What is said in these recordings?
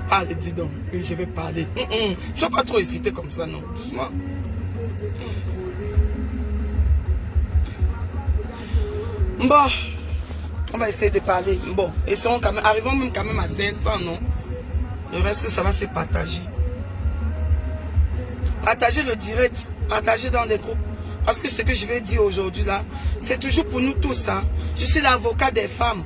Parle, dis donc. Oui, je vais parler. Je ne vais pas trop hésiter comme ça, non. Doucement. Bon. On va essayer de parler. Bon. Arrivons même quand même à 500, non? Le reste, ça va se partager. Partagez le direct. Partagez dans les groupes. Parce que ce que je vais dire aujourd'hui là, c'est toujours pour nous tous. Hein. Je suis l'avocat des femmes.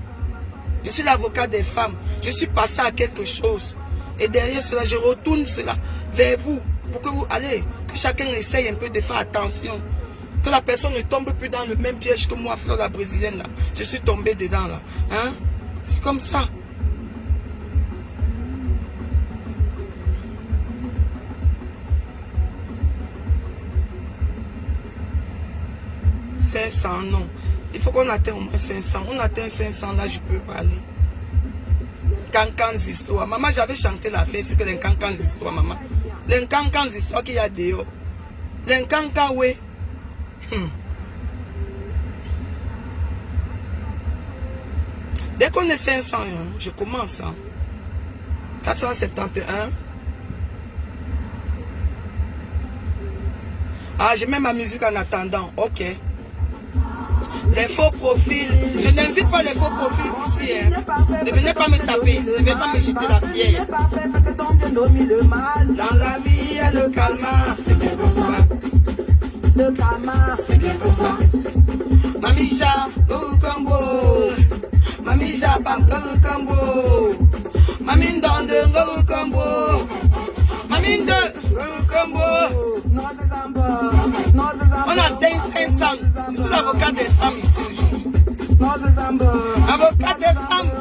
Je suis l'avocat des femmes. Je suis passé à quelque chose. Et derrière cela, je retourne cela vers vous. Pour que vous allez, que chacun essaye un peu de faire attention. Que la personne ne tombe plus dans le même piège que moi, Fleur la brésilienne là. Je suis tombé dedans là. Hein? C'est comme ça. « 500, non. Il faut qu'on atteigne au moins 500. On atteint 500, là, je peux parler. Cancans histoires. Maman, j'avais chanté la fête, c'est que les cancans histoires, maman. Les cancans histoires qu'il y a dehors. Les cancans, oui. Dès qu'on est 500, hein, je commence. Hein. 471. Ah, je mets ma musique en attendant. Ok. Les faux profils. Je n'invite pas les faux profils ici. Hein. Ne venez pas me taper ici. Ne venez pas me jeter la pierre. Dans la vie, il y a le calma. C'est bien comme ça. Le calma, c'est bien comme ça. Mamisha, Gorukambo. Mamisha, Pam, Gorukambo. Mamine Donde, Gorukambo. Mamine de Gorukambo. On atteint 500. Je suis l'avocat des femmes ici aujourd'hui. Avocat des femmes.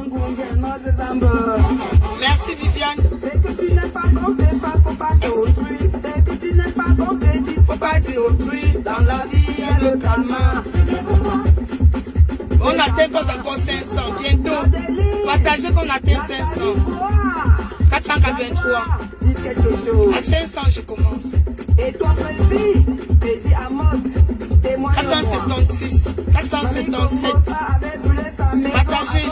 Merci Viviane. C'est que tu n'es pas compétent, faut pas dire autrui. C'est que tu n'es pas compétent, faut pas dire autrui. Dans la vie, il y a le calma. On n'atteint pas encore 500. Bientôt. Partagez qu'on atteint 500. 483. À 500, je commence. Et toi, Prési à mode. 476, 477. Partagez.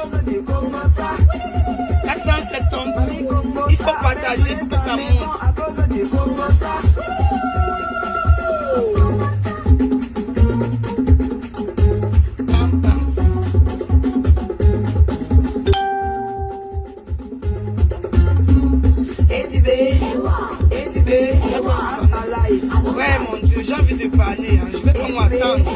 470. Il faut partager pour que ça monte. Ouais, mon Dieu, j'ai envie de parler. Hein. Je vais pas m'attendre.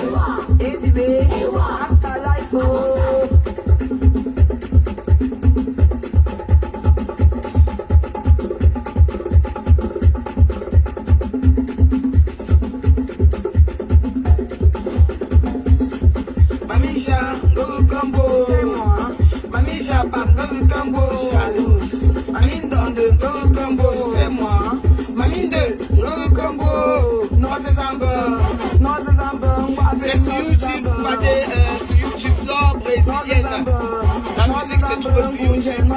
Mamisha, Gorukambo. C'est moi. Mamisha, Pam, Gorukambo. Jalouse. Mamine Donde, Gorukambo. C'est moi. Mamine de Gorukambo. C'est sur YouTube, sur YouTube, Fleur brésilienne. La musique se trouve sur YouTube.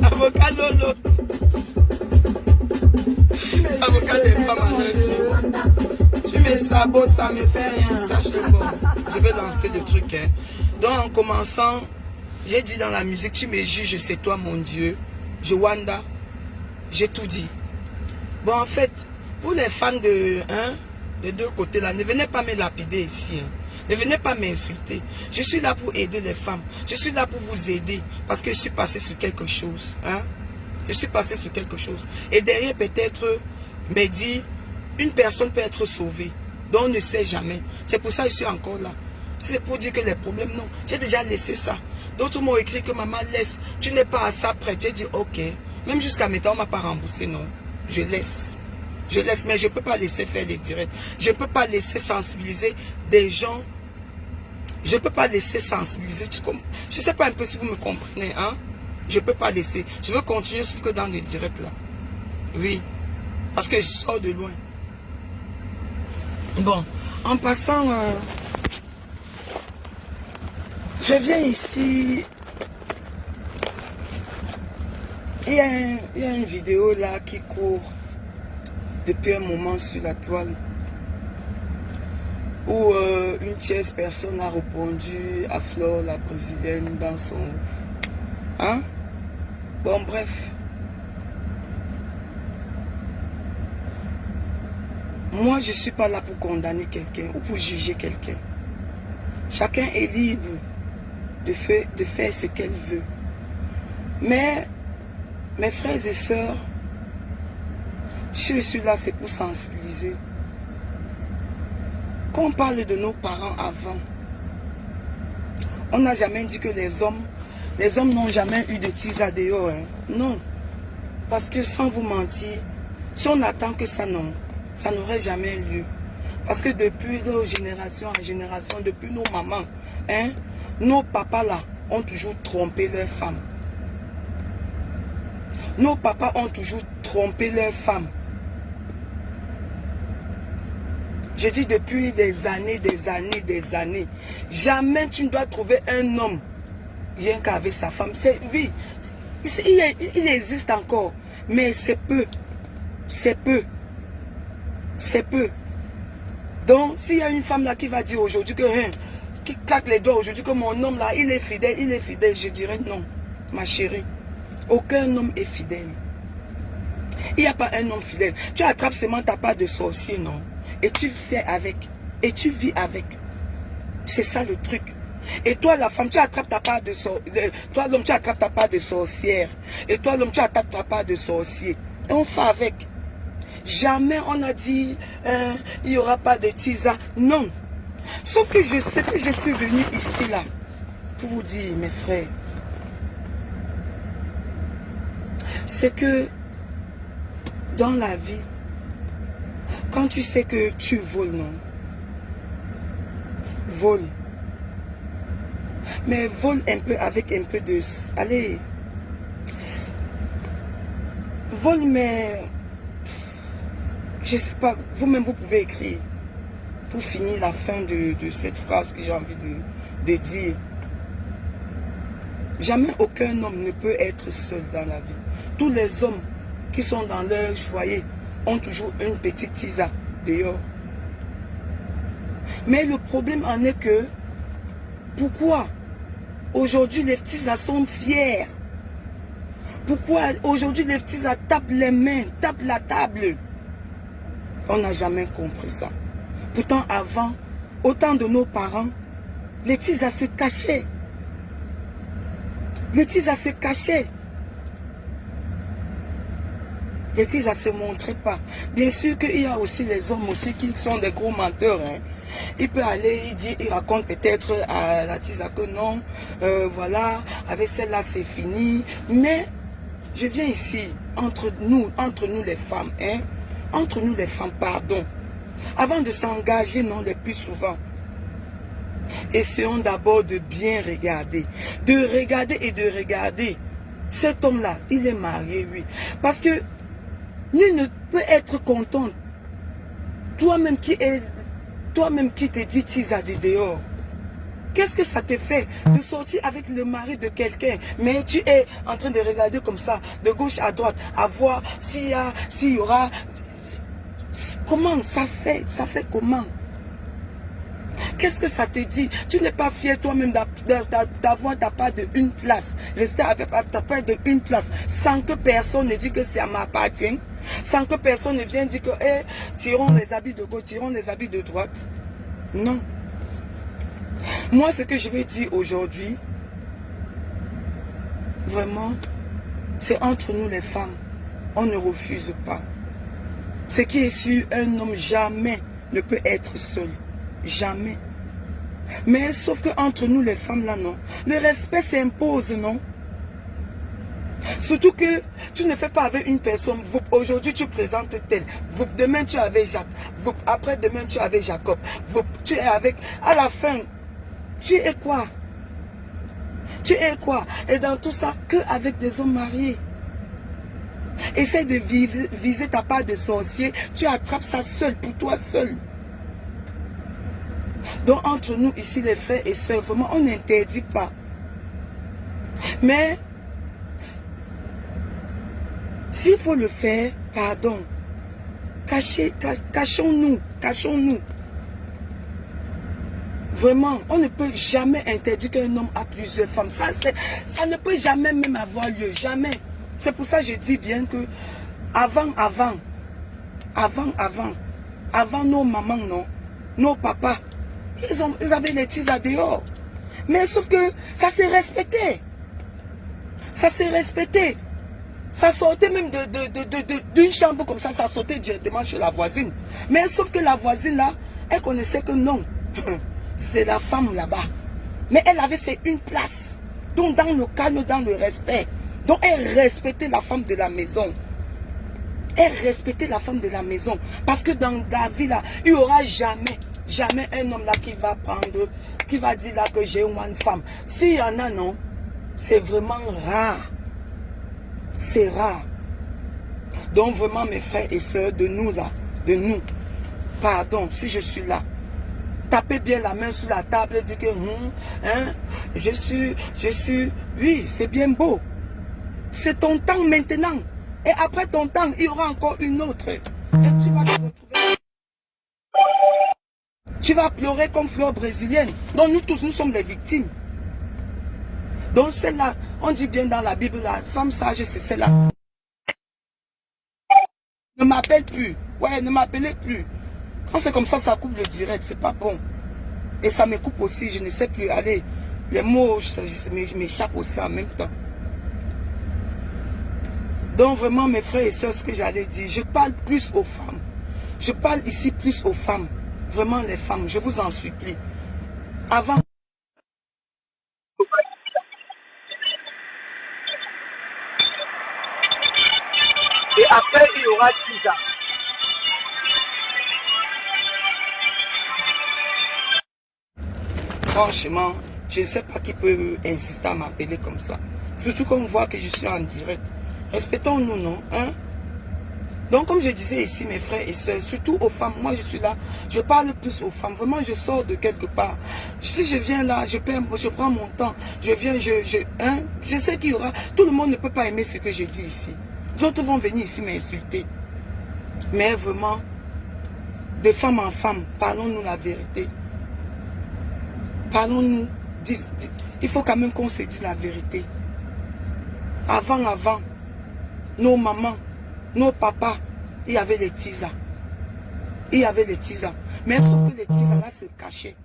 Avocat Lolo. Avocat des femmes à l'œil. Tu me sabotes, ça me fait rien. Sache-le bon. Je vais lancer le truc. Hein. Donc en commençant, j'ai dit dans la musique, tu me juges, c'est toi mon Dieu. Joanda, j'ai tout dit. Bon, en fait, vous les fans de deux côtés là, ne venez pas me lapider ici. Hein. Ne venez pas m'insulter. Je suis là pour aider les femmes. Je suis là pour vous aider. Parce que je suis passé sur quelque chose. Hein. Je suis passé sur quelque chose. Et derrière, peut-être, me dit, une personne peut être sauvée. Donc, on ne sait jamais. C'est pour ça que je suis encore là. C'est pour dire que les problèmes, non. J'ai déjà laissé ça. D'autres m'ont écrit que maman laisse. Tu n'es pas à ça prête. J'ai dit ok. Même jusqu'à maintenant, on ne m'a pas remboursé, non. Je laisse. Je laisse, mais je ne peux pas laisser faire des directs. Je ne peux pas laisser sensibiliser des gens. Je ne peux pas laisser sensibiliser. Je ne sais pas un peu si vous me comprenez. Hein? Je ne peux pas laisser. Je veux continuer sauf que dans le direct là. Oui. Parce que je sors de loin. Bon. En passant... je viens ici. Il y a une vidéo là qui court depuis un moment sur la toile. où une tierce personne a répondu à Flore, la brésilienne, dans son... Hein? Bon, bref. Moi, je ne suis pas là pour condamner quelqu'un ou pour juger quelqu'un. Chacun est libre de faire ce qu'elle veut. Mais, mes frères et sœurs, je suis là, c'est pour sensibiliser. Quand on parle de nos parents avant, on n'a jamais dit que les hommes n'ont jamais eu de tisa dehors. Hein. Non. Parce que sans vous mentir, si on attend que ça, non, ça n'aurait jamais lieu. Parce que depuis nos générations en génération, depuis nos mamans, hein, nos papas là ont toujours trompé leurs femmes. Nos papas ont toujours trompé leurs femmes. Je dis depuis des années. Jamais tu ne dois trouver un homme rien qu'avec sa femme. Oui, il existe encore, mais c'est peu. C'est peu. C'est peu. Donc, s'il y a une femme là qui va dire aujourd'hui que, hein, qui claque les doigts aujourd'hui que mon homme là, il est fidèle, je dirais non, ma chérie. Aucun homme est fidèle. Il n'y a pas un homme fidèle. Tu attrapes seulement ta part de sorcier, non? Et tu fais avec. Et tu vis avec. C'est ça le truc. Et toi, la femme, tu attrapes ta part de sorcière. Toi, l'homme, tu attrapes ta part de sorcière. Et toi, l'homme, tu attrapes ta part de sorcier. Et on fait avec. Jamais on a dit, il n'y aura pas de tisa. Non. Sauf que je sais que je suis venu ici, là, pour vous dire, mes frères, c'est que dans la vie, quand tu sais que tu voles, non? Vole. Mais vole un peu avec un peu de... Allez. Vole, mais... Je sais pas, vous-même vous pouvez écrire. Pour finir la fin de cette phrase que j'ai envie de dire. Jamais aucun homme ne peut être seul dans la vie. Tous les hommes qui sont dans leur foyer ont toujours une petite tisa dehors. Mais le problème en est que, pourquoi aujourd'hui les tisas sont fiers? Pourquoi aujourd'hui les tisas tapent les mains, tapent la table? On n'a jamais compris ça. Pourtant avant, au temps de nos parents, les tisas se cachaient. Les tisas se cachaient. Les tisas ne se montraient pas. Bien sûr qu'il y a aussi les hommes aussi qui sont des gros menteurs. Hein. Il peut aller, il raconte peut-être à la tisa que non, voilà, avec celle-là c'est fini. Mais je viens ici, entre nous les femmes, hein, entre nous les femmes, pardon. Avant de s'engager, non, les plus souvent, essayons d'abord de bien regarder. De regarder et de regarder. Cet homme-là, il est marié, oui. Parce que nul ne peut être content. Toi-même qui te dis tisa de dehors. Qu'est-ce que ça te fait de sortir avec le mari de quelqu'un, mais tu es en train de regarder comme ça, de gauche à droite, à voir s'il y aura... Comment ça fait comment? Qu'est-ce que ça te dit? Tu n'es pas fier toi-même d'avoir ta part de une place. Rester avec ta part de une place sans que personne ne dise que ça m'appartient. Sans que personne ne vienne dire que tirons les habits de gauche, tirons les habits de droite. Non. Moi, ce que je vais dire aujourd'hui, vraiment, c'est entre nous les femmes. On ne refuse pas. Ce qui est sûr, un homme jamais ne peut être seul. Jamais. Mais sauf que entre nous les femmes là, non. Le respect s'impose, non. Surtout que tu ne fais pas avec une personne. Aujourd'hui tu présentes tel. Demain tu es avec Jacques. Après demain tu es avec Jacob. Tu es avec... À la fin, tu es quoi? Tu es quoi? Et dans tout ça, que avec des hommes mariés. Essaye de viser ta part de sorcier. Tu attrapes ça seul, pour toi seul. Donc entre nous ici les frères et sœurs, vraiment on n'interdit pas. Mais s'il faut le faire, pardon, cachons-nous. Vraiment, on ne peut jamais interdire qu'un homme a plusieurs femmes. Ça ne peut jamais même avoir lieu. Jamais. C'est pour ça que je dis bien que avant nos mamans, non, nos papas, ils avaient les tisas dehors. Mais sauf que ça s'est respecté. Ça s'est respecté. Ça sortait même d'une chambre comme ça sortait directement chez la voisine. Mais sauf que la voisine là, elle connaissait que non, c'est la femme là-bas. Mais elle avait une place. Donc dans le calme, dans le respect. Donc elle respectait la femme de la maison. Elle respectait la femme de la maison. Parce que dans la vie là, il n'y aura jamais un homme là qui va prendre, qui va dire là que j'ai une femme. S'il y en a, non, c'est vraiment rare. C'est rare. Donc vraiment mes frères et sœurs, de nous là, pardon, si je suis là, tapez bien la main sur la table et dites que je suis, oui, c'est bien beau. C'est ton temps maintenant. Et après ton temps, il y aura encore une autre. Et tu vas te retrouver. Tu vas pleurer comme fleur brésilienne. Donc nous tous, nous sommes les victimes. Donc celle-là, on dit bien dans la Bible, la femme sage, c'est celle-là. Ne m'appelle plus. Ouais, ne m'appelez plus. Quand c'est comme ça coupe le direct, c'est pas bon. Et ça me coupe aussi, je ne sais plus. Allez, les mots m'échappent aussi en même temps. Donc vraiment mes frères et sœurs, ce que j'allais dire, je parle plus aux femmes. Je parle ici plus aux femmes. Vraiment les femmes, je vous en supplie. Avant... Et après, il y aura 10 ans. Franchement, je ne sais pas qui peut insister à m'appeler comme ça. Surtout qu'on voit que je suis en direct. Respectons-nous, non? Hein? Donc, comme je disais ici, mes frères et sœurs, surtout aux femmes, moi je suis là, je parle plus aux femmes. Vraiment, je sors de quelque part. Si je viens là, je prends mon temps. Je viens, je sais qu'il y aura... Tout le monde ne peut pas aimer ce que je dis ici. D'autres vont venir ici m'insulter. Mais vraiment, de femme en femme, parlons-nous la vérité. Parlons-nous, il faut quand même qu'on se dise la vérité. Avant, nos mamans, nos papas, il y avait les tisas. Il y avait les tisas. Mais sauf que les tisas là se cachaient.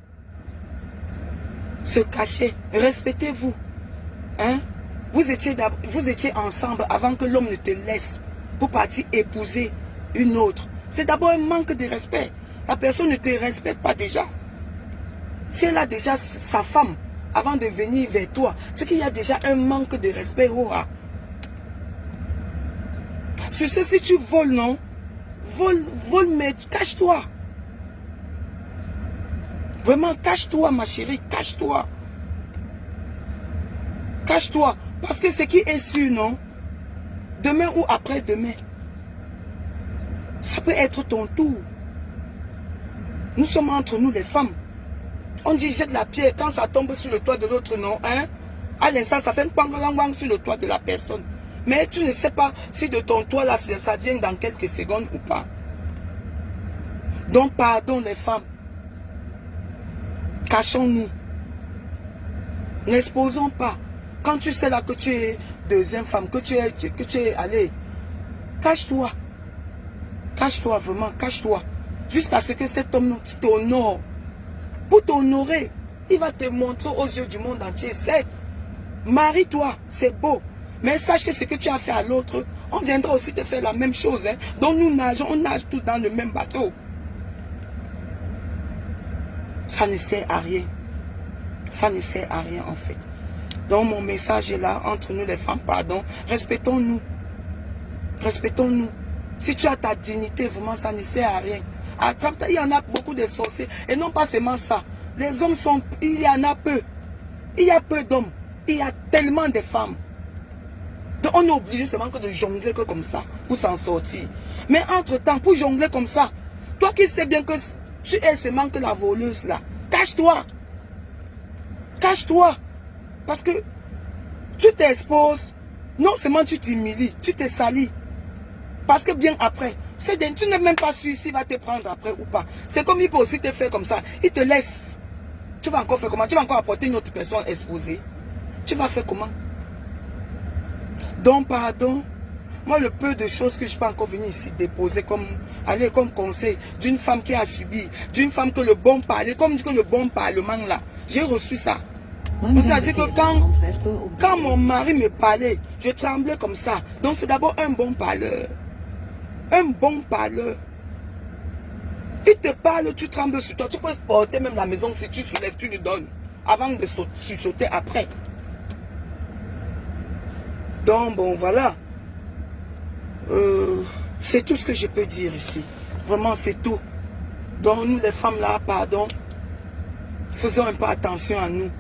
Se cachaient. Respectez-vous. Hein? Vous étiez ensemble avant que l'homme ne te laisse pour partir épouser une autre. C'est d'abord un manque de respect. La personne ne te respecte pas déjà. Si elle a déjà sa femme avant de venir vers toi, c'est qu'il y a déjà un manque de respect. Sur ce, si tu voles, non? Vole, mais cache-toi. Vraiment, cache-toi, ma chérie, cache-toi. Cache-toi. Parce que ce qui est sûr, non? Demain ou après-demain, ça peut être ton tour. Nous sommes entre nous, les femmes. On dit jette la pierre quand ça tombe sur le toit de l'autre, non? Hein? À l'instant, ça fait un bang sur le toit de la personne. Mais tu ne sais pas si de ton toit là, ça vient dans quelques secondes ou pas. Donc, pardon les femmes. Cachons-nous. N'exposons pas. Quand tu sais là que tu es deuxième femme, que tu es allé, cache-toi. Cache-toi, vraiment, cache-toi. Jusqu'à ce que cet homme t'honore. Pour t'honorer, il va te montrer aux yeux du monde entier. C'est, marie-toi, c'est beau. Mais sache que ce que tu as fait à l'autre, on viendra aussi te faire la même chose. Hein. Donc nous nageons, on nage tous dans le même bateau. Ça ne sert à rien. Ça ne sert à rien en fait. Donc mon message est là, entre nous les femmes, pardon. Respectons-nous. Respectons-nous. Si tu as ta dignité, vraiment, ça ne sert à rien. Il y en a beaucoup de sorciers. Et non pas seulement ça. Les hommes sont... Il y en a peu. Il y a peu d'hommes. Il y a tellement de femmes. Donc on est obligé seulement que de jongler que comme ça. Pour s'en sortir. Mais entre-temps, pour jongler comme ça, toi qui sais bien que tu es seulement que la voleuse là. Cache-toi. Cache-toi. Parce que tu t'exposes. Non seulement tu t'humilies, tu te salis. Parce que bien après, tu n'es même pas sûr s'il va te prendre après ou pas. C'est comme il peut aussi te faire comme ça. Il te laisse. Tu vas encore faire comment? Tu vas encore apporter une autre personne exposée. Tu vas faire comment? Donc, pardon. Moi, le peu de choses que je peux encore venir ici déposer comme, allez, comme conseil d'une femme qui a subi, d'une femme que le bon parler, comme dit que le bon parlement là, j'ai reçu ça. C'est-à-dire que quand mon mari me parlait, je tremblais comme ça. Donc c'est d'abord un bon parleur. Un bon parleur. Il te parle, tu trembles sur toi. Tu peux porter même la maison si tu soulèves, tu lui donnes. Avant de sauter après. Donc bon, voilà. C'est tout ce que je peux dire ici. Vraiment, c'est tout. Donc nous les femmes là, pardon. Faisons un peu attention à nous.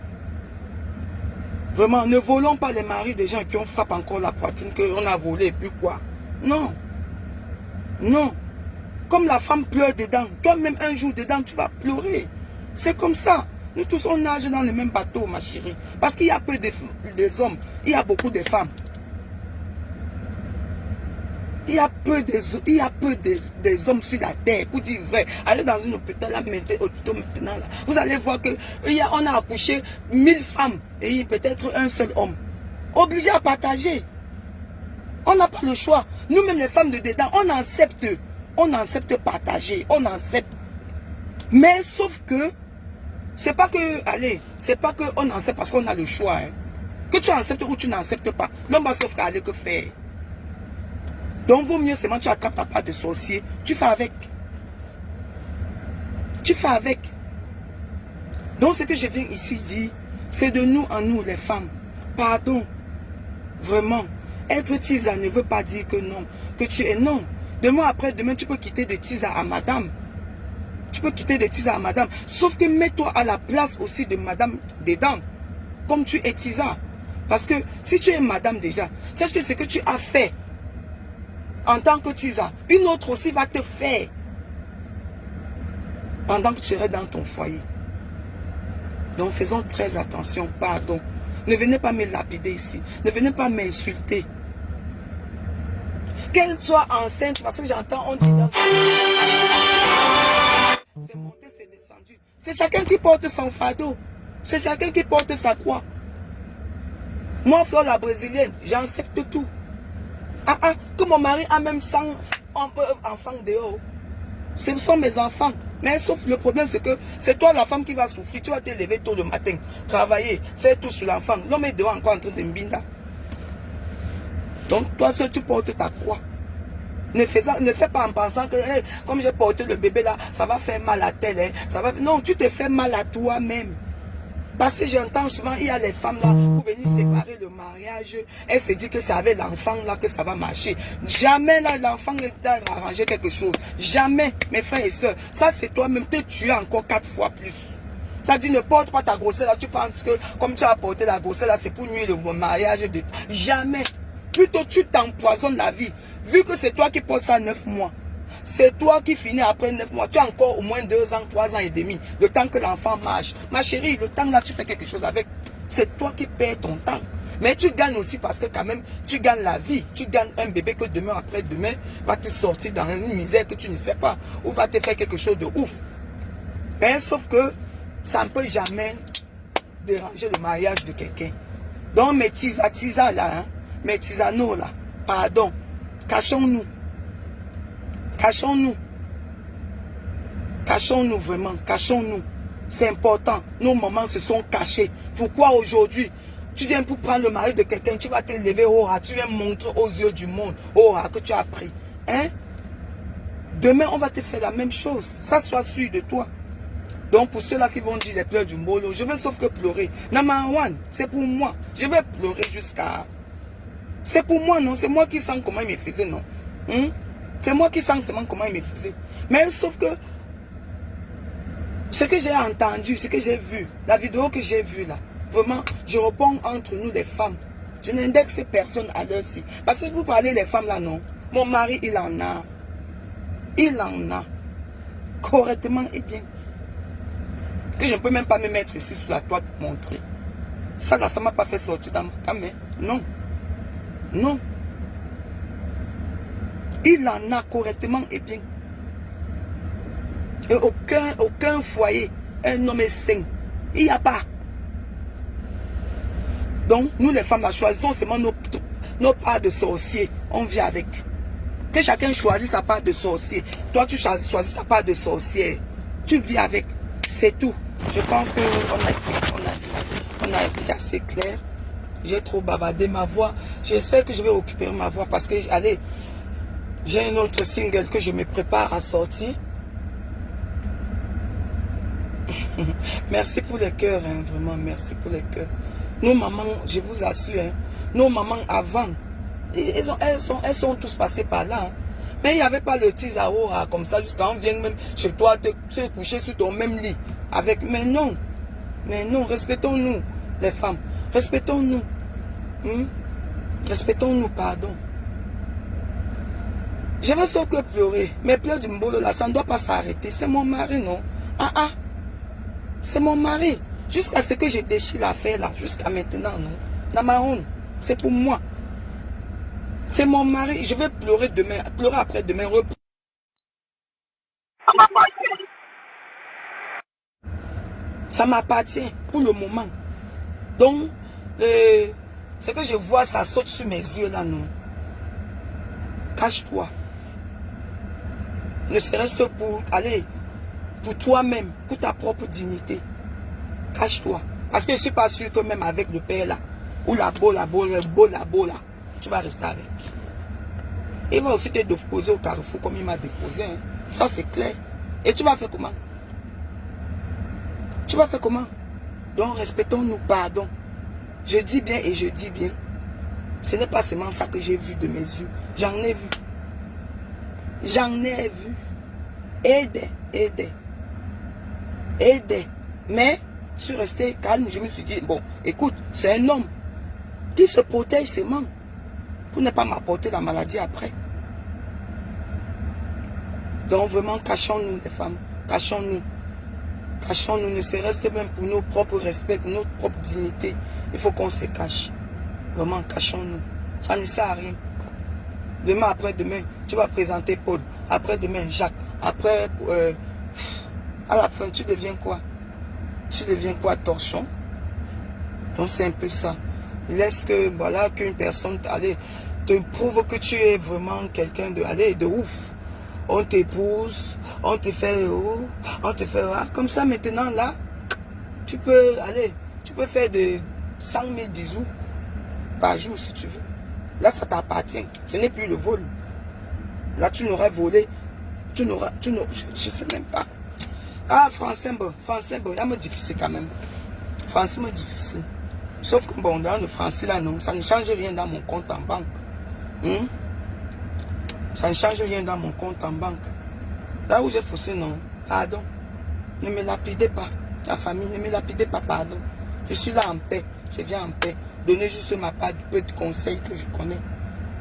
Vraiment, ne volons pas les maris des gens qui ont frappé encore la poitrine, qu'on a volé et puis quoi. Non. Non. Comme la femme pleure dedans, toi-même un jour dedans, tu vas pleurer. C'est comme ça. Nous tous, on nage dans le même bateau, ma chérie. Parce qu'il y a peu des hommes, il y a beaucoup de femmes. Il y a peu des hommes sur la terre, pour dire vrai. Allez dans une hôpital, là, maintenant, là. Vous allez voir que on a accouché 1000 femmes et peut-être un seul homme. Obligé à partager. On n'a pas le choix. Nous-mêmes, les femmes de dedans, on accepte partager, on accepte. Mais sauf que, c'est pas que, allez, c'est pas que on accepte parce qu'on a le choix. Hein. Que tu acceptes ou tu n'acceptes pas. L'homme va sauf qu'à aller que faire. Donc, vaut mieux seulement tu attrapes ta part de sorcier, tu fais avec. Tu fais avec. Donc, ce que je viens ici dire, c'est de nous en nous, les femmes. Pardon. Vraiment. Être tisa ne veut pas dire que non. Que tu es non. Demain après, demain, tu peux quitter de tisa à madame. Tu peux quitter de tisa à madame. Sauf que mets-toi à la place aussi de madame dedans. Comme tu es tisa. Parce que si tu es madame déjà, sache que ce que tu as fait en tant que tisa, une autre aussi va te faire pendant que tu serais dans ton foyer. Donc faisons très attention, pardon. Ne venez pas me lapider ici. Ne venez pas m'insulter. Qu'elle soit enceinte, parce que j'entends, on dit c'est monté, c'est descendu. C'est chacun qui porte son fardeau. C'est chacun qui porte sa croix. Moi, frère la brésilienne, j'accepte tout. Que mon mari a même 100 enfants dehors. Ce sont mes enfants. Mais sauf le problème, c'est que c'est toi la femme qui va souffrir. Tu vas te lever tôt le matin, travailler, faire tout sur l'enfant. L'homme est dehors encore en train de mbinda. Donc toi seul tu portes ta croix. Ne fais pas en pensant que hey, comme j'ai porté le bébé là, ça va faire mal à tel. Hein, ça va... Non, tu te fais mal à toi-même. Parce que j'entends souvent, il y a les femmes là, pour venir séparer le mariage, elles se disent que c'est avec l'enfant là que ça va marcher. Jamais là, l'enfant va arranger quelque chose. Jamais, mes frères et sœurs. Ça, c'est toi-même, te tuer encore 4 fois plus. Ça dit, ne porte pas ta grossesse là, tu penses que comme tu as porté la grossesse là, c'est pour nuire le mariage de... Jamais. Plutôt, tu t'empoisonnes la vie. Vu que c'est toi qui portes ça 9 mois. C'est toi qui finis après 9 mois. Tu as encore au moins 2 ans, 3 ans et demi. Le temps que l'enfant marche. Ma chérie, le temps là, tu fais quelque chose avec. C'est toi qui perds ton temps. Mais tu gagnes aussi parce que quand même, tu gagnes la vie. Tu gagnes un bébé que demain après demain va te sortir dans une misère que tu ne sais pas. Ou va te faire quelque chose de ouf. Mais sauf que ça ne peut jamais déranger le mariage de quelqu'un. Donc mes tisa là, hein, mes tisanos là, pardon, cachons-nous. Cachons-nous. Cachons-nous vraiment. Cachons-nous. C'est important. Nos mamans se sont cachées. Pourquoi aujourd'hui, tu viens pour prendre le mari de quelqu'un, tu vas te lever, oh, tu viens montrer aux yeux du monde, oh, que tu as pris. Hein? Demain, on va te faire la même chose. Ça, sois sûr de toi. Donc, pour ceux-là qui vont dire les pleurs du mbolo, je vais sauf que pleurer. Namawan, c'est pour moi. Je vais pleurer jusqu'à... C'est pour moi, non? C'est moi qui sens comment il me faisait, non? C'est moi qui sens seulement comment il me faisait. Mais sauf que ce que j'ai entendu, ce que j'ai vu, la vidéo que j'ai vue là, vraiment, je réponds entre nous les femmes. Je n'indexe personne à l'heure ci. Parce que pour parler les femmes là, non. Mon mari, il en a. Il en a. Correctement et bien. Que je ne peux même pas me mettre ici sous la toile pour montrer. Ça là, ça ne m'a pas fait sortir dans ma caméra. Non. Non. Il en a correctement et bien. Et aucun foyer, un homme est sain, Il n'y a pas. Donc, nous les femmes, là, choisissons seulement nos parts de sorcier. On vit avec. Que chacun choisisse sa part de sorcier. Toi, tu choisis ta part de sorcière. Tu vis avec. C'est tout. Je pense qu'on a été assez clair. J'ai trop bavardé ma voix. J'espère que je vais occuper ma voix parce que, allez, j'ai un autre single que je me prépare à sortir. Merci pour les cœurs, hein, vraiment, merci pour les cœurs. Nos mamans, je vous assure, hein, nos mamans avant, elles sont tous passées par là. Hein. Mais il n'y avait pas le tisao comme ça, jusqu'à on vient même chez toi te coucher sur ton même lit. Mais non, respectons-nous, les femmes. Respectons-nous. Respectons-nous, pardon. Je vais sauf que pleurer. Mais pleurs du mbolo là, ça ne doit pas s'arrêter. C'est mon mari, non? C'est mon mari. Jusqu'à ce que je déchire l'affaire là, jusqu'à maintenant, non? Namaon, c'est pour moi. C'est mon mari. Je vais pleurer demain, pleurer après-demain. Ça m'appartient pour le moment. Donc, ce que je vois, ça saute sur mes yeux là, non? Cache-toi. Ne serait-ce que pour aller, pour toi-même, pour ta propre dignité. Cache-toi. Parce que je ne suis pas sûr que même avec le père là, ou la beau là, tu vas rester avec. Il va aussi te déposer au carrefour comme il m'a déposé. Hein. Ça c'est clair. Et tu vas faire comment? Tu vas faire comment? Donc respectons-nous, pardon. Je dis bien et je dis bien. Ce n'est pas seulement ça que j'ai vu de mes yeux. J'en ai vu. J'en ai vu. Aider. Mais, je suis resté calme. Je me suis dit, bon, écoute, c'est un homme qui se protège seulement pour ne pas m'apporter la maladie après. Donc, vraiment, cachons-nous, les femmes. Cachons-nous. Cachons-nous, ne serait-ce que même pour nos propres respects, pour notre propre dignité. Il faut qu'on se cache. Vraiment, cachons-nous. Ça ne sert à rien. Demain, après-demain, tu vas présenter Paul. Après-demain, Jacques. Après, à la fin, tu deviens quoi? Tu deviens quoi, torchon? Donc, c'est un peu ça. Laisse que, voilà, qu'une personne, allez, te prouve que tu es vraiment quelqu'un de ouf. On t'épouse, on te fait, comme ça, maintenant, là, tu peux, tu peux faire de 100 000 bisous par jour, si tu veux. Là, ça t'appartient. Ce n'est plus le vol. Là, tu n'aurais volé. Je sais même pas. Ah, français, il y a difficile quand même. Français, c'est difficile. Sauf que, bon, dans le français, là, non, ça ne change rien dans mon compte en banque. Ça ne change rien dans mon compte en banque. Là où j'ai faussé, non, pardon. Ne me lapidez pas. La famille, ne me lapidez pas, pardon. Je suis là en paix. Je viens en paix. Donnez juste ma part du peu de conseils que je connais.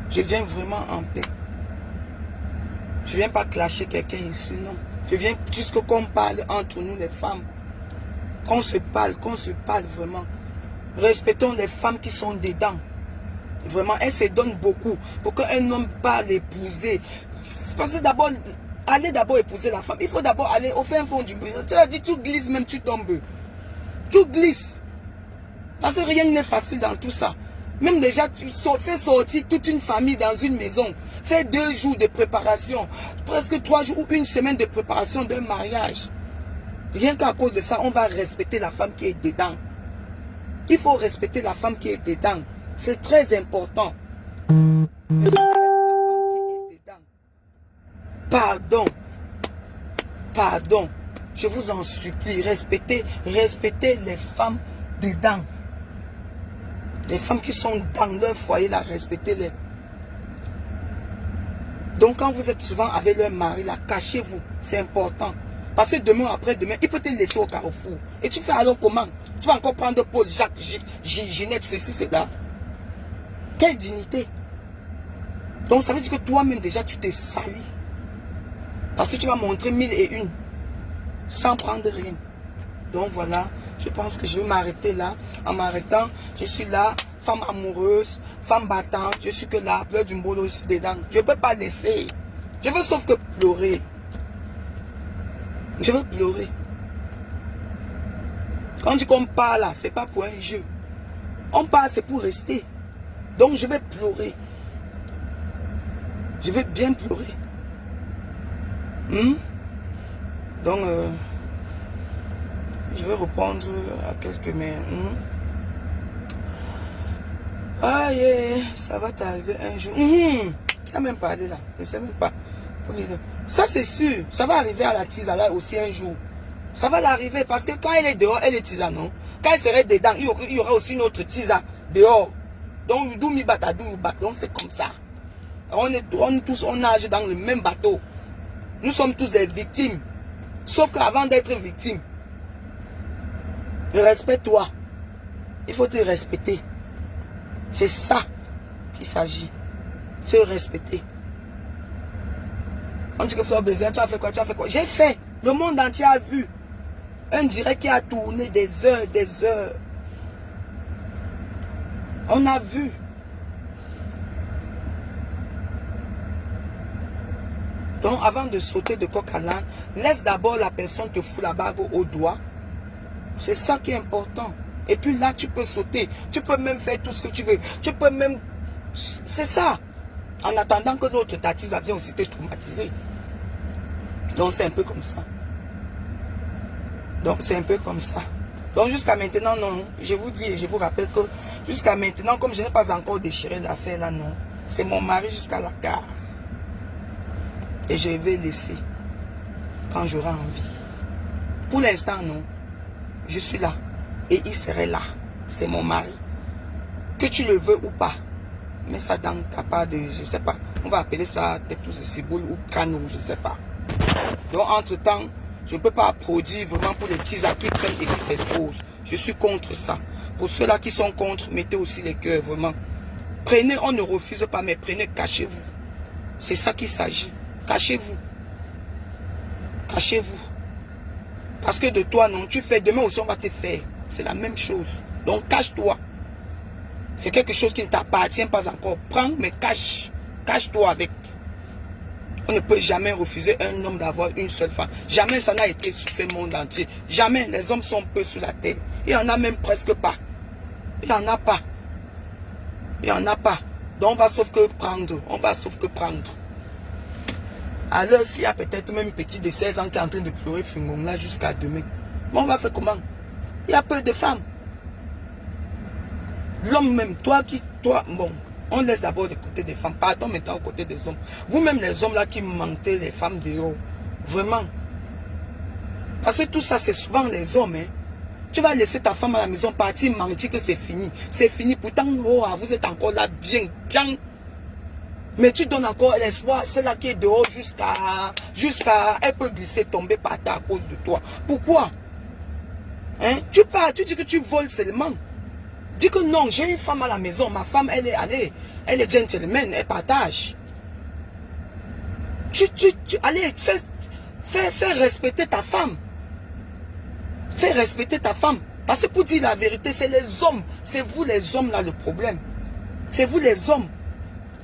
Je viens vraiment en paix. Je ne viens pas clasher quelqu'un ici, non. Je viens juste qu'on parle entre nous, les femmes. Qu'on se parle vraiment. Respectons les femmes qui sont dedans. Vraiment, elles se donnent beaucoup. Pour qu'un homme pas l'épouser. Parce que d'abord, allez d'abord épouser la femme. Il faut d'abord aller au fin fond du bureau. Tu as dit, tu glisses même, tu tombes. Tu glisses. Parce que rien n'est facile dans tout ça. Même déjà, tu fais sortir toute une famille dans une maison. Fais 2 jours de préparation. Presque 3 jours ou 1 semaine de préparation d'un mariage. Rien qu'à cause de ça, on va respecter la femme qui est dedans. Il faut respecter la femme qui est dedans. C'est très important. Pardon. Pardon. Je vous en supplie. Respectez les femmes dedans. Les femmes qui sont dans leur foyer, là, respectez-les. Donc, quand vous êtes souvent avec leur mari, là, cachez-vous. C'est important. Parce que demain, après-demain, il peut te laisser au carrefour. Et tu fais alors comment? Tu vas encore prendre Paul, Jacques, Ginette, ceci, cela. Quelle dignité. Donc, ça veut dire que toi-même, déjà, tu t'es sali. Parce que tu vas montrer 1001. Sans prendre rien. Donc, voilà. Je pense que je vais m'arrêter là. En m'arrêtant, je suis là, femme amoureuse, femme battante. Je suis que là, pleure du mbolo ici dedans. Je ne peux pas laisser. Je veux sauf que pleurer. Je veux pleurer. Quand on dit qu'on part là, c'est pas pour un jeu. On part, c'est pour rester. Donc je vais pleurer. Je vais bien pleurer. Donc, je vais répondre à quelques mails. Ah, yeah, ça va t'arriver un jour. Tu n'as même parlé là. Je ne sais même pas. Ça, c'est sûr. Ça va arriver à la Tizala aussi un jour. Ça va l'arriver parce que quand elle est dehors, elle est Tiza, non? Quand elle serait dedans, il y aura aussi une autre Tiza dehors. Donc, donc c'est comme ça. On nage dans le même bateau. Nous sommes tous des victimes. Sauf qu'avant d'être victime, respecte-toi. Il faut te respecter. C'est ça qu'il s'agit. Se respecter. On dit que Fleur Bézin, tu as fait quoi? Tu as fait quoi? J'ai fait. Le monde entier a vu. Un direct qui a tourné des heures, des heures. On a vu. Donc, avant de sauter de coq à l'âne, laisse d'abord la personne te fout la bague au doigt. C'est ça qui est important. Et puis là, tu peux sauter. Tu peux même faire tout ce que tu veux. Tu peux même... C'est ça. En attendant que l'autre tatise vienne aussi te traumatiser. Donc, c'est un peu comme ça. Donc, c'est un peu comme ça. Donc, jusqu'à maintenant, non. Je vous dis et je vous rappelle que jusqu'à maintenant, comme je n'ai pas encore déchiré l'affaire là, non. C'est mon mari jusqu'à la gare. Et je vais laisser quand j'aurai envie. Pour l'instant, non. Je suis là. Et il serait là. C'est mon mari. Que tu le veux ou pas. Mais ça dans ta part de... Je sais pas. On va appeler ça peut-être tout ciboule ou canou. Je sais pas. Donc, entre-temps, je ne peux pas produire vraiment pour les tisas qui prennent et qui s'exposent. Je suis contre ça. Pour ceux-là qui sont contre, mettez aussi les cœurs, vraiment. Prenez, on ne refuse pas, mais prenez, cachez-vous. C'est ça qu'il s'agit. Cachez-vous. Cachez-vous. Parce que de toi, non, tu fais, demain aussi on va te faire. C'est la même chose. Donc cache-toi. C'est quelque chose qui ne t'appartient pas encore. Prends, mais cache. Cache-toi avec. On ne peut jamais refuser un homme d'avoir une seule femme. Jamais ça n'a été sur ce monde entier. Jamais. Les hommes sont peu sur la terre. Il y en a même presque pas. Il n'y en a pas. Il n'y en a pas. Donc on va sauf que prendre. On va sauf que prendre. Alors s'il y a peut-être même un petit de 16 ans qui est en train de pleurer Fingong là jusqu'à demain. Bon, on va faire comment? Il y a peu de femmes. L'homme même, toi, bon, on laisse d'abord le côté des femmes. Partons maintenant au côté des hommes. Vous-même les hommes là qui mentez les femmes de haut. Vraiment. Parce que tout ça c'est souvent les hommes. Hein. Tu vas laisser ta femme à la maison partir mentir que c'est fini. C'est fini. Pourtant, oh, vous êtes encore là bien. Mais tu donnes encore l'espoir, celle-là qui est dehors jusqu'à elle peut glisser, tomber par terre à cause de toi. Pourquoi? Hein? Tu pars, tu dis que tu voles seulement. Dis que non, j'ai une femme à la maison, ma femme, elle est gentleman, elle partage. Allez, fais respecter ta femme. Fais respecter ta femme. Parce que pour dire la vérité, c'est les hommes. C'est vous les hommes là le problème. C'est vous les hommes.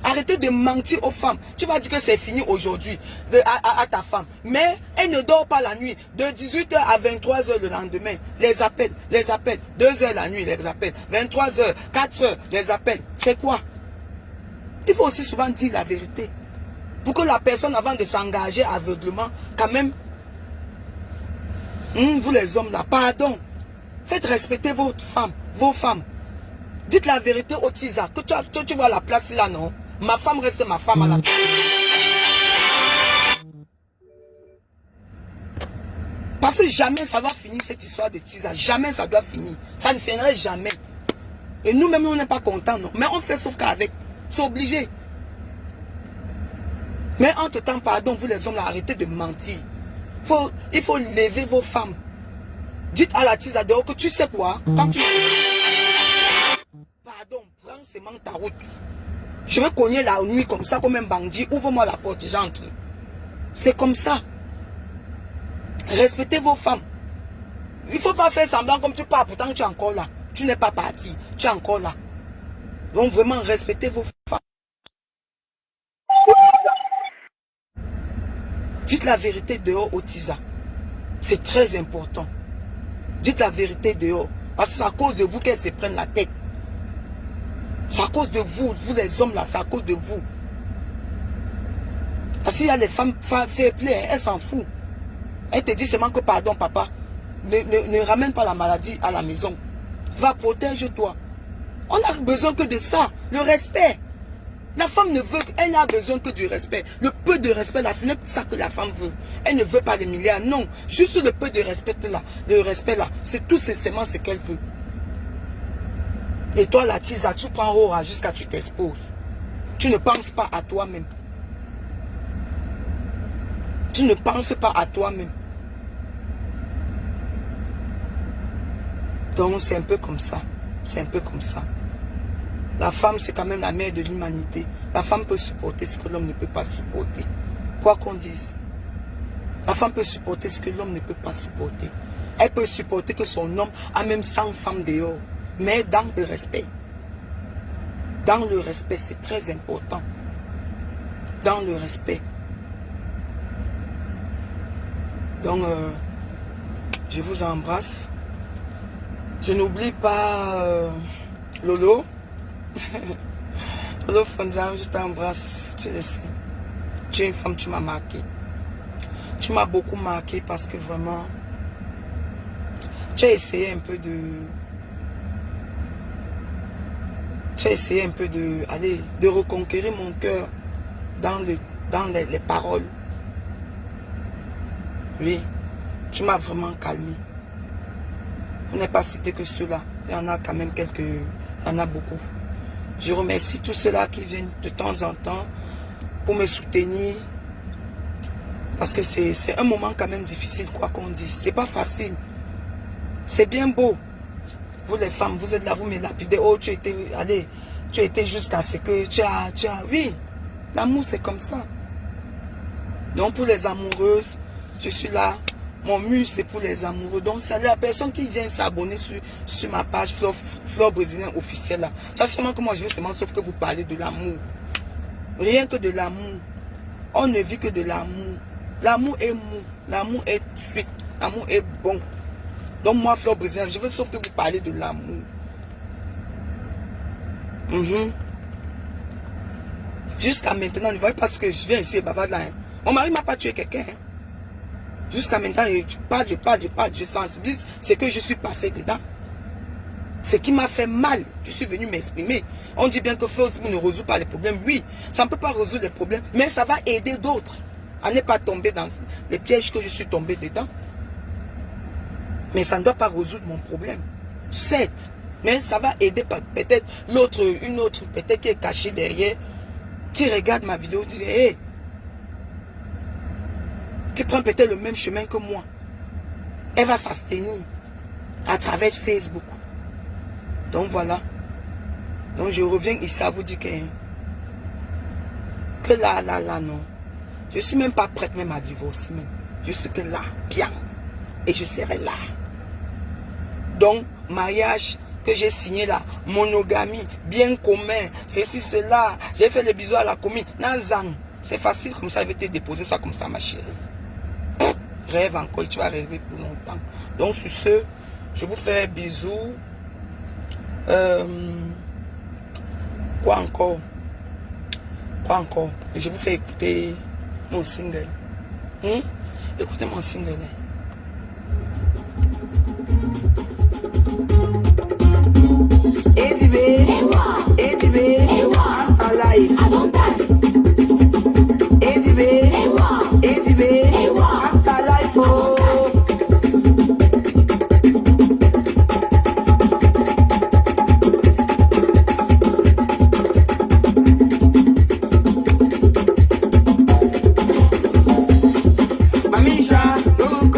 Arrêtez de mentir aux femmes. Tu vas dire que c'est fini aujourd'hui à ta femme. Mais elle ne dort pas la nuit. De 18h à 23h le lendemain. Les appels. 2h la nuit, les appels. 23h, 4h, les appels. C'est quoi? Il faut aussi souvent dire la vérité. Pour que la personne, avant de s'engager aveuglement, quand même, vous les hommes là, pardon. Faites respecter vos femmes. Dites la vérité au Tisa. Que tu vois la place là, non? Ma femme reste ma femme à la place. Parce que jamais ça va finir cette histoire de Tisa. Jamais ça doit finir. Ça ne finirait jamais. Et nous-mêmes, on n'est pas contents, non? Mais on fait sauf qu'avec. C'est obligé. Mais entre-temps, pardon, vous les hommes, là, arrêtez de mentir. Il faut lever vos femmes. Dites à la Tisa dehors que tu sais quoi? Quand tu... Pardon, prends seulement ta route. Je vais cogner la nuit comme ça, comme un bandit. Ouvre-moi la porte, j'entre. C'est comme ça. Respectez vos femmes. Il ne faut pas faire semblant comme tu pars, pourtant tu es encore là. Tu n'es pas parti, tu es encore là. Donc vraiment, respectez vos femmes. Dites la vérité dehors au Tisa. C'est très important. Dites la vérité dehors. Parce que c'est à cause de vous qu'elles se prennent la tête. C'est à cause de vous, vous les hommes là, c'est à cause de vous. Parce qu'il y a les femmes fair play, hein, elles s'en foutent. Elles te disent seulement que pardon papa, ne ramène pas la maladie à la maison. Va, protège-toi. On n'a besoin que de ça, le respect. La femme ne veut, elle n'a besoin que du respect. Le peu de respect là, ce n'est pas ça que la femme veut. Elle ne veut pas les milliards, non. Juste le peu de respect là, c'est tout simplement ce qu'elle veut. Et toi la tisa, tu prends aura jusqu'à tu t'exposes. Tu ne penses pas à toi-même. Tu ne penses pas à toi-même. Donc c'est un peu comme ça. C'est un peu comme ça. La femme, c'est quand même la mère de l'humanité. La femme peut supporter ce que l'homme ne peut pas supporter. Quoi qu'on dise. La femme peut supporter ce que l'homme ne peut pas supporter. Elle peut supporter que son homme a même 100 femmes dehors. Mais dans le respect. Dans le respect, c'est très important. Dans le respect. Donc, je vous embrasse. Je n'oublie pas Lolo. Lolo Fonzam, je t'embrasse, tu le sais. Tu es une femme, tu m'as marqué. Tu m'as beaucoup marqué parce que vraiment, tu as essayé un peu de... Tu as essayé un peu de... Allez, de reconquérir mon cœur dans les paroles. Oui, tu m'as vraiment calmé. On n'est pas cité que ceux-là. Il y en a quand même quelques... Il y en a beaucoup. Je remercie tous ceux-là qui viennent de temps en temps pour me soutenir. Parce que c'est un moment quand même difficile, quoi qu'on dise. C'est pas facile. C'est bien beau. Vous les femmes, vous êtes là, vous me lapidez. Oh, tu étais... Allez, tu étais jusqu'à ce que tu as... Oui, l'amour c'est comme ça. Donc pour les amoureuses, je suis là. Mon mur, c'est pour les amoureux. Donc, c'est la personne qui vient s'abonner sur ma page Flore Brésilien officielle là. Sachez que moi, je veux seulement sauf que vous parlez de l'amour. Rien que de l'amour. On ne vit que de l'amour. L'amour est mou. L'amour est suite. L'amour est bon. Donc, moi, Flore Brésilien, je veux sauf que vous parlez de l'amour. Jusqu'à maintenant, ne voyez pas ce que je viens ici, bavarde là. Hein. Mon mari m'a pas tué quelqu'un. Hein. Jusqu'à maintenant, je parle, je sensibilise ce que je suis passé dedans. Ce qui m'a fait mal, je suis venu m'exprimer. On dit bien que Facebook ne résout pas les problèmes. Oui, ça ne peut pas résoudre les problèmes, mais ça va aider d'autres à ne pas tomber dans les pièges que je suis tombé dedans. Mais ça ne doit pas résoudre mon problème. Certes, mais ça va aider peut-être l'autre, une autre, peut-être qui est cachée derrière, qui regarde ma vidéo, dit, hey, qui prend peut-être le même chemin que moi. Elle va s'abstenir à travers Facebook. Donc voilà. Donc je reviens ici à vous dire que là, non. Je suis même pas prête même à divorcer. Même. Je suis que là, bien. Et je serai là. Donc, mariage que j'ai signé là, monogamie, bien commun, ceci, cela. J'ai fait le bisou à la commune. Nazang. C'est facile comme ça, je vais te déposer ça comme ça, ma chérie. Rêve encore, tu vas rêver pour longtemps. Donc sur ce, je vous fais un bisou. Quoi encore? Je vous fais écouter mon single. Écoutez mon single. Edibé, en live. Edibé, after life, oh. Mamisha, look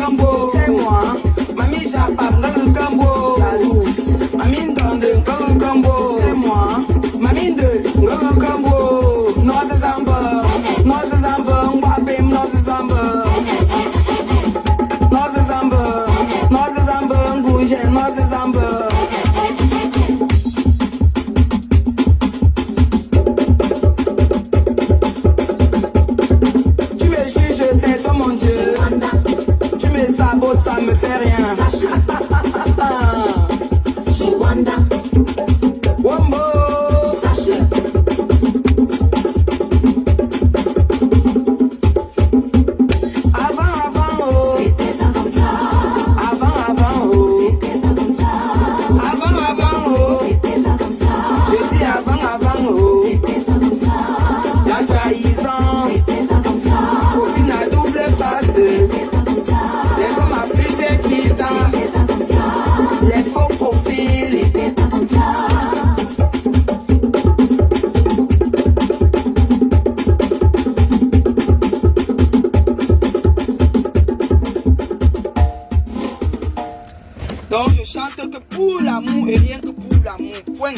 Wombo. Donc je chante que pour l'amour et rien que pour l'amour, point.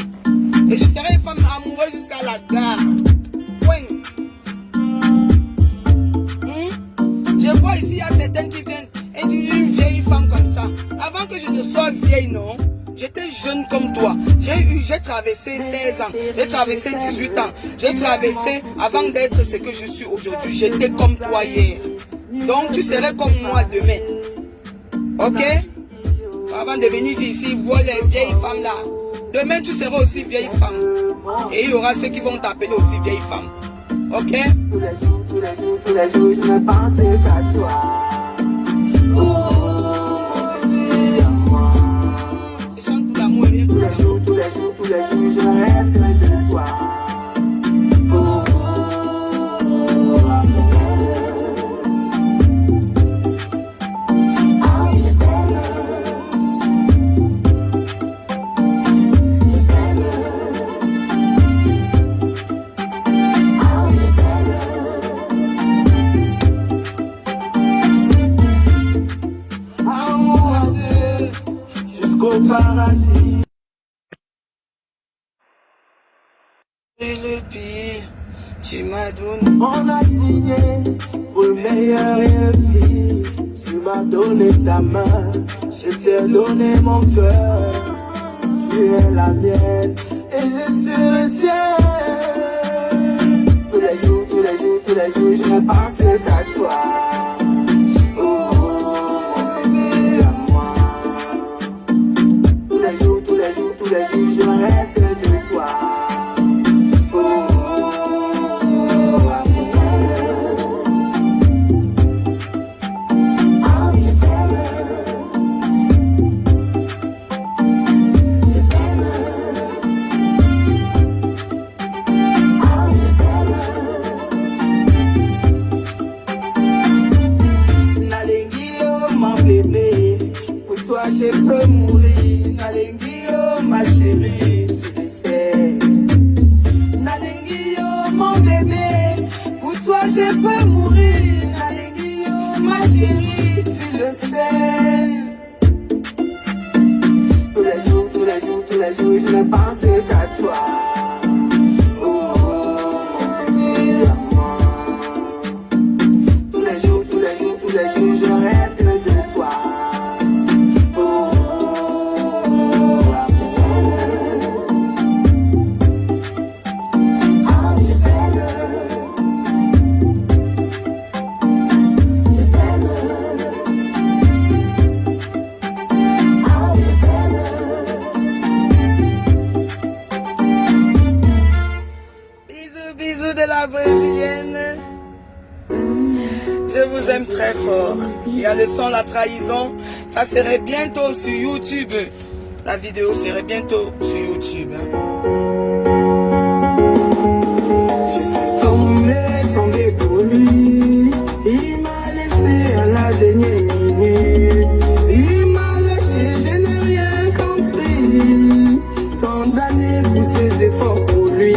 Et je serai une femme amoureuse jusqu'à la gare, point. Je vois ici, il y a certains qui viennent et disent une vieille femme comme ça. Avant que je ne sois vieille, non, j'étais jeune comme toi. J'ai traversé 16 ans, j'ai traversé 18 ans, j'ai traversé avant d'être ce que je suis aujourd'hui. J'étais comme toi hier. Donc tu serais comme moi demain. Ok? Avant de venir ici, voir les vieilles femmes là. Demain, tu seras aussi vieille femme. Et il y aura ceux qui vont t'appeler aussi vieille femme. Ok? Tous les jours, tous les jours, tous les jours, je me pensais à toi. Oh, bébé, à moi. Je chante pour l'amour et rien que tous les jours, tous les jours, tous les jours, je rêve que de toi. Oh, amour. Au paradis. Et le pire, tu m'as donné. On a signé pour le meilleur et le pire. Tu m'as donné ta main, je t'ai donné mon cœur. Tu es la mienne et je suis le tien. Tous les jours, tous les jours, tous les jours, je pensais à toi. Tous les jours, je rêve que de toi. Oh, amour. Oh, je t'aime. Je t'aime. Oh, je t'aime. Nalengi, oh, mon bébé. Pour toi, je peux mourir. Nalengi, ma chérie, tu le sais. Nalengi, oh, mon bébé, pour toi je peux mourir. Nalengi, oh, ma chérie, tu le sais. Tous les jours, tous les jours, tous les jours, je ne pensais qu'à toi. Oh, mon bébé, à moi. Tous les jours, tous les jours, tous les jours, je rêve que de toi. De la brésilienne. Je vous aime très fort. Il y a le son La Trahison. Ça serait bientôt sur YouTube. La vidéo serait bientôt sur YouTube. Je suis tombé pour lui. Il m'a laissé à la dernière minute. Il m'a lâché, je n'ai rien compris. Tant d'années pour ses efforts pour lui.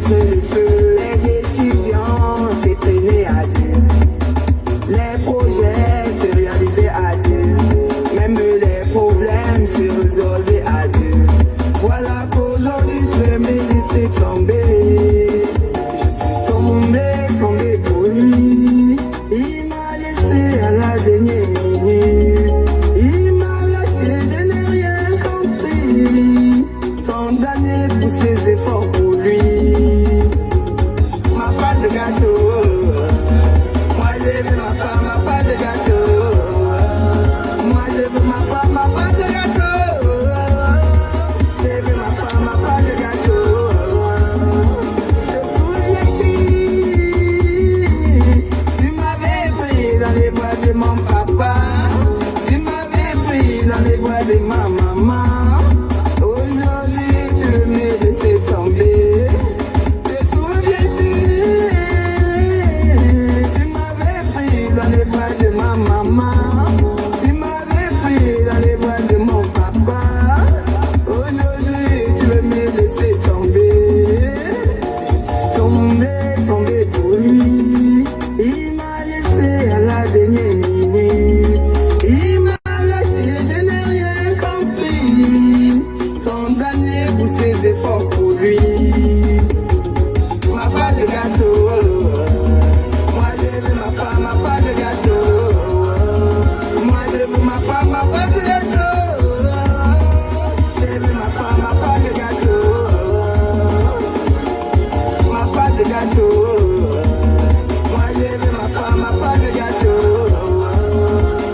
éteindre le feu. Les décisions s'étreignaient à deux. Les projets se réalisaient à deux. Même les problèmes se résolvaient à deux. Voilà qu'aujourd'hui je vais me laisser tomber. Je suis tombé pour lui. Il m'a laissé à la dernière minute. Il m'a lâché, je n'ai rien compris. Condamné pour ses efforts pour lui. Ma pâte de gâteau. Moi je veux ma femme, ma pâte de gâteau. Moi je veux ma femme, ma pâte de gâteau. Je veux ma femme, ma pâte de gâteau. Te souviens-tu? Tu m'avais pris dans les bras de mon papa. Tu m'avais pris dans les bras de ma maman. Aujourd'hui tu me laisses tomber. Te souviens-tu? Tu m'avais pris dans les bras de ma maman. Tu m'avais pris dans les bras de mon papa. Aujourd'hui tu veux me laisser tomber. Je suis tombé pour lui. Il m'a laissé à la dernière minute. Il m'a lâché, je n'ai rien compris. Condamné pour ses efforts pour lui. Ma pâte de gâteau. Moi je veux ma femme, ma pâte de gâteau. Moi je veux ma femme, ma pâte de gâteau. Je veux ma femme, ma pâte de gâteau. Ma pâte de gâteau. Moi je veux ma femme, ma pâte de gâteau.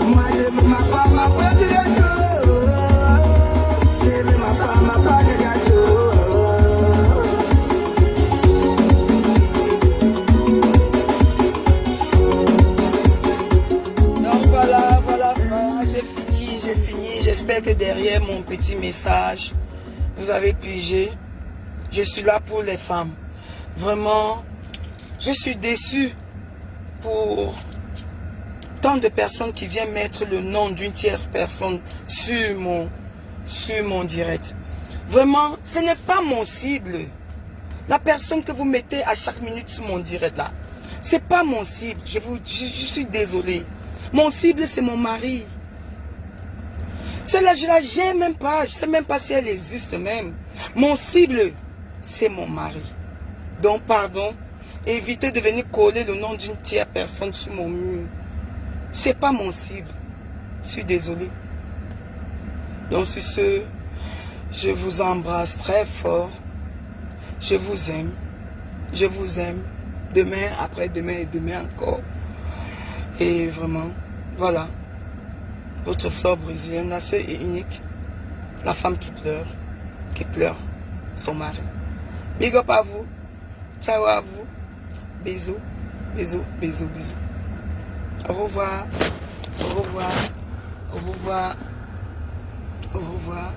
Moi je veux ma femme, ma pâte de gâteau. Je veux ma femme, ma pâte de gâteau. Donc voilà, j'ai fini. J'espère que derrière mon petit message, vous avez pigé. Je suis là pour les femmes. Vraiment, je suis déçu pour tant de personnes qui viennent mettre le nom d'une tierce personne sur mon direct. Vraiment, ce n'est pas mon cible. La personne que vous mettez à chaque minute sur mon direct là, c'est pas mon cible. Je suis désolé. Mon cible, c'est mon mari. Celle-là, je la gère même pas. Je sais même pas si elle existe même. Mon cible, c'est mon mari. Donc, pardon, évitez de venir coller le nom d'une tierce personne sur mon mur. C'est pas mon cible. Je suis désolé. Donc, sur ce, je vous embrasse très fort. Je vous aime. Je vous aime. Demain, après-demain et demain encore. Et vraiment, voilà. Votre fleur brésilienne, la seule et unique. La femme qui pleure son mari. Big up à vous. Ciao à vous. Bisous, bisous, bisous, bisous. Au revoir. Au revoir. Au revoir. Au revoir.